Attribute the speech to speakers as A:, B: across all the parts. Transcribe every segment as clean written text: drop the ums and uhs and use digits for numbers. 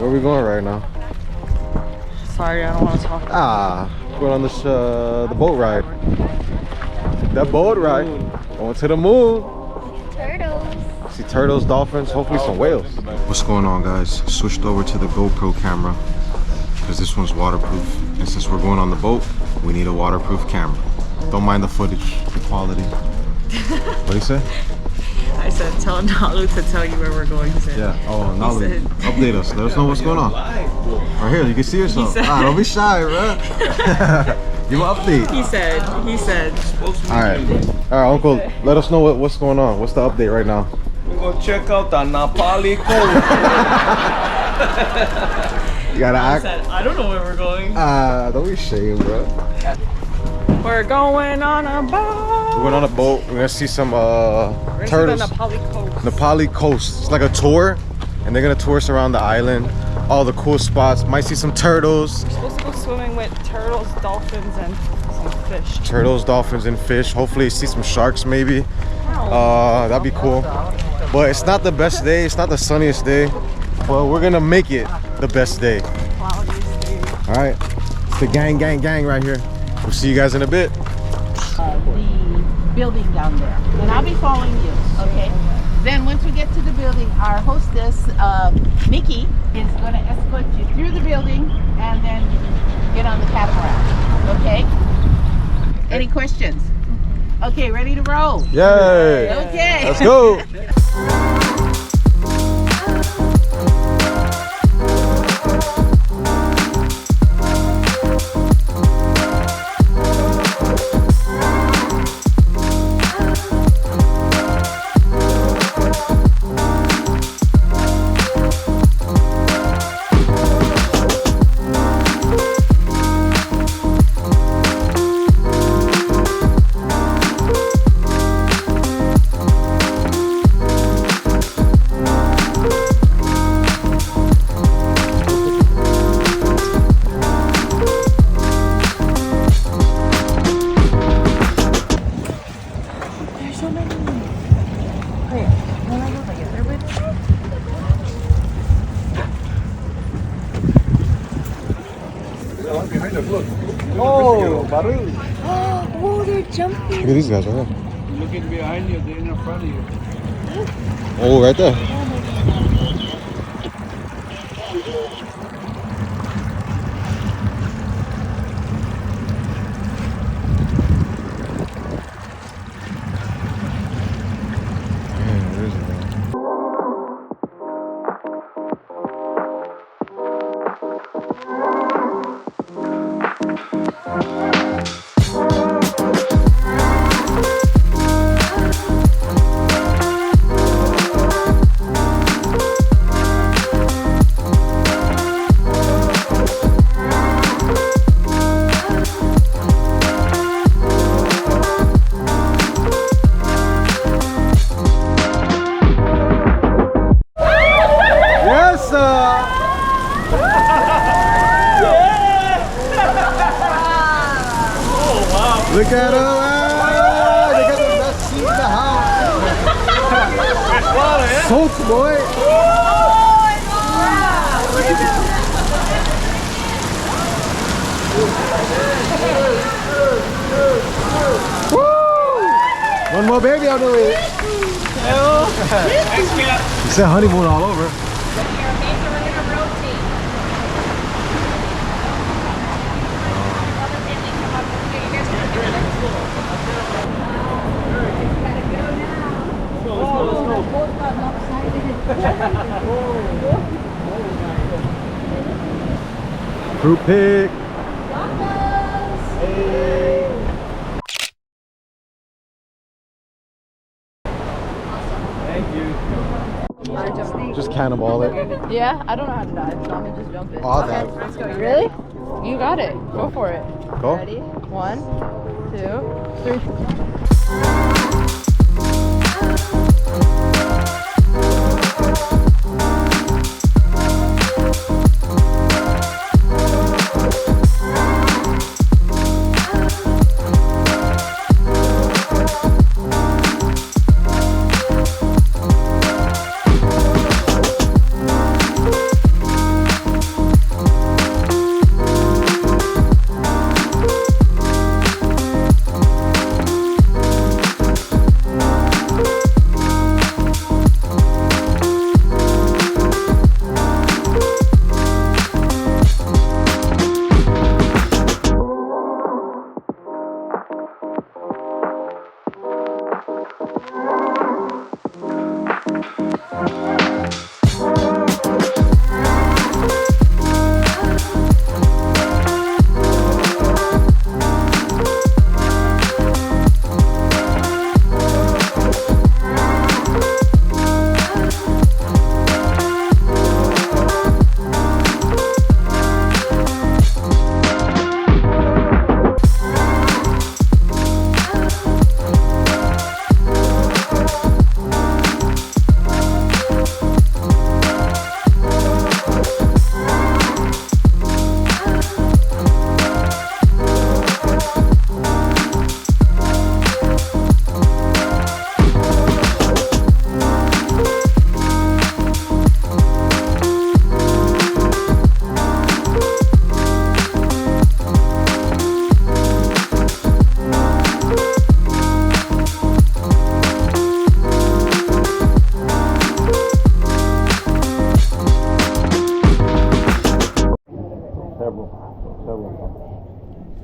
A: Where are we going right now?
B: Sorry, I don't want to talk.
A: We're going on the boat ride. The boat ride. Going to the moon.
C: Turtles.
A: See turtles, dolphins, hopefully some whales. What's going on, guys? Switched over to the GoPro camera because this one's waterproof. And since we're going on the boat, we need a waterproof camera. Don't mind the footage, the quality. What do you say?
B: I said, tell Nalu to tell you where we're going. He said,
A: yeah. Oh, Nalu,
B: said,
A: update us. Let us know what's going on. Right here, you can see yourself. Don't be shy, bro. Give an update.
B: He said.
A: All right, Uncle. Let us know what's going on. What's the update right now?
D: We're gonna check out the Pali Coast.
A: You gotta
B: I
A: act.
B: said, I don't know where we're going.
A: Don't be ashamed, bro.
B: We're going on a boat.
A: We're going on a boat. We're gonna see some turtles.
B: The Pali Coast.
A: The Pali Coast. It's like a tour, and they're gonna tour us around the island, all the cool spots. Might see some turtles.
B: We're supposed to go swimming with turtles, dolphins, and some fish.
A: Turtles, dolphins, and fish. Hopefully, see some sharks, maybe. That'd be cool. But it's not the best day. It's not the sunniest day. But we're gonna make it the best day.
B: Cloudiest day.
A: All right, it's the gang right here. We'll see you guys in a bit.
E: The building down there, and I'll be following you, okay? Then once we get to the building, our hostess, Nikki, is going to escort you through the building and then get on the catamaran, okay? Any questions? Okay, ready to roll?
A: Yay!
E: Okay.
A: Let's go!
D: Oh, Baris.
C: Oh, they're jumping.
A: Look at these guys right here.
D: Looking behind you, they're in front of you.
A: Oh, right there. Man, where is it, man? Look at them! They got the best seat in the house. Salts, boy. Woo! One more baby on the way. You said honeymoon all over. Fruit pick. Hey.
D: Thank you.
A: Just cannonball it.
F: Yeah, I don't know how to dive, so I'm gonna just jump it.
A: Oh,
F: Okay,
A: that.
F: let's go. You really? You got it. Go for it.
A: Go.
F: Ready? 1, 2, 3.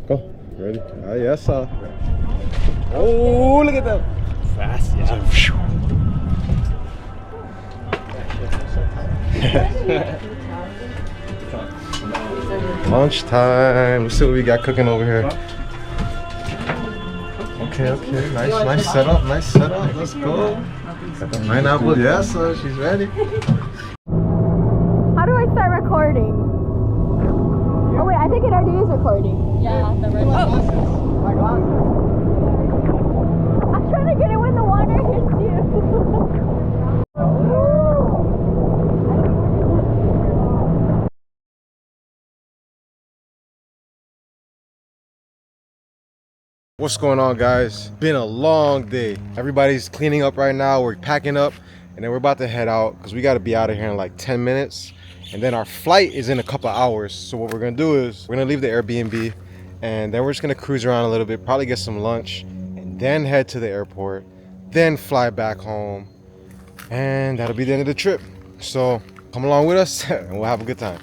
A: Go. Ready? Ah, yes, sir. Oh, look at that. Fast, yeah. Lunchtime. Let's see what we got cooking over here. Okay, okay. Nice setup. Nice setup. Let's go. Got the pineapple. Yes, sir. She's ready.
C: How do I start recording? Oh wait, I think it already is recording.
F: Yeah, the red
C: I'm trying to get it when the water hits you.
A: What's going on, guys? Been a long day. Everybody's cleaning up right now. We're packing up and then we're about to head out because we got to be out of here in like 10 minutes. And then our flight is in a couple hours. So what we're gonna do is we're gonna leave the Airbnb and then we're just gonna cruise around a little bit, probably get some lunch, and then head to the airport, then fly back home, and that'll be the end of the trip. So come along with us and we'll have a good time.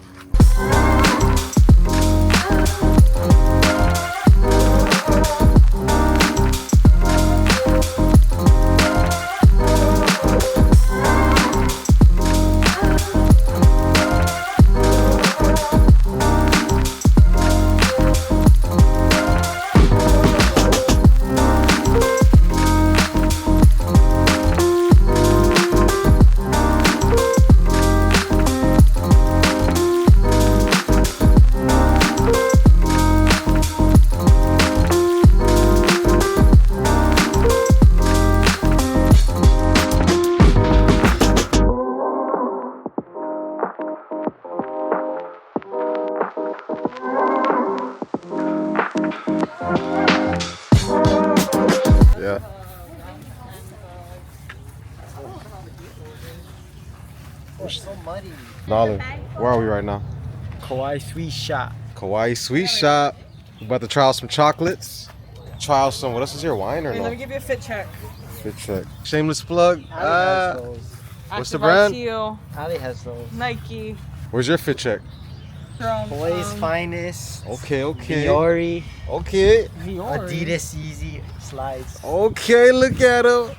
A: Yeah.
G: Oh, so muddy.
A: Nolly, where are we right now?
G: Kaua'i Sweet Shop.
A: Kaua'i Sweet Shop. We're about to try out some chocolates. Try out some, what else is here, wine or
B: Let
A: no?
B: me give you a fit check.
A: Good check. Shameless plug.
G: Ali has those.
A: What's the
B: Active
A: brand?
B: Teal,
G: Ali has those.
B: Nike,
A: Where's your fit check?
B: from
G: Boys Finest.
A: Okay, okay.
G: Viore.
A: Okay.
G: Adidas Easy Slides.
A: Okay, look at him.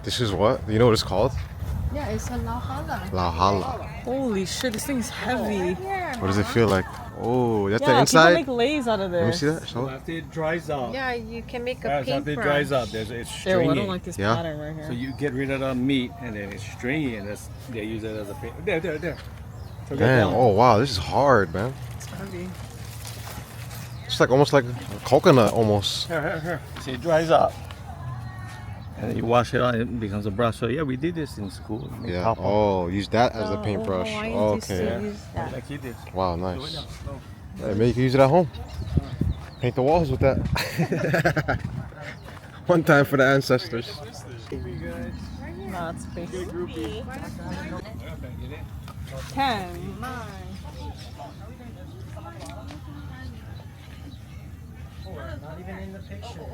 A: This is what? You know what it's called?
F: Yeah, it's a Lauhala.
A: Lauhala.
B: Holy shit, this thing's heavy.
A: What does it feel like? Oh, that's the
B: Yeah,
A: inside?
B: people make lays out of
A: Let me
B: this.
A: see that. Show.
D: After it dries out.
F: Yeah, you can make a
D: Guys, after it dries out, it's
B: Ew,
D: stringy.
B: I don't like this
A: Yeah?
B: pattern right here.
D: So you get rid of the meat and then it's stringy and they use it as a paint. There. So get
A: Damn.
D: down.
A: Oh, wow. This is hard, man.
B: It's heavy.
A: It's like almost like a coconut almost.
D: Here. See, it dries out. And then you wash it out, it becomes a brush. So yeah, we did this in school. We
A: Yeah.
D: top on.
A: Oh, use that as the paintbrush. Okay.
D: Like he did.
A: Wow, nice. Yeah, maybe you can use it at home. Paint the walls with that. One time for the ancestors.
B: Nah, it's big. 10, 9.
G: Not even in the picture.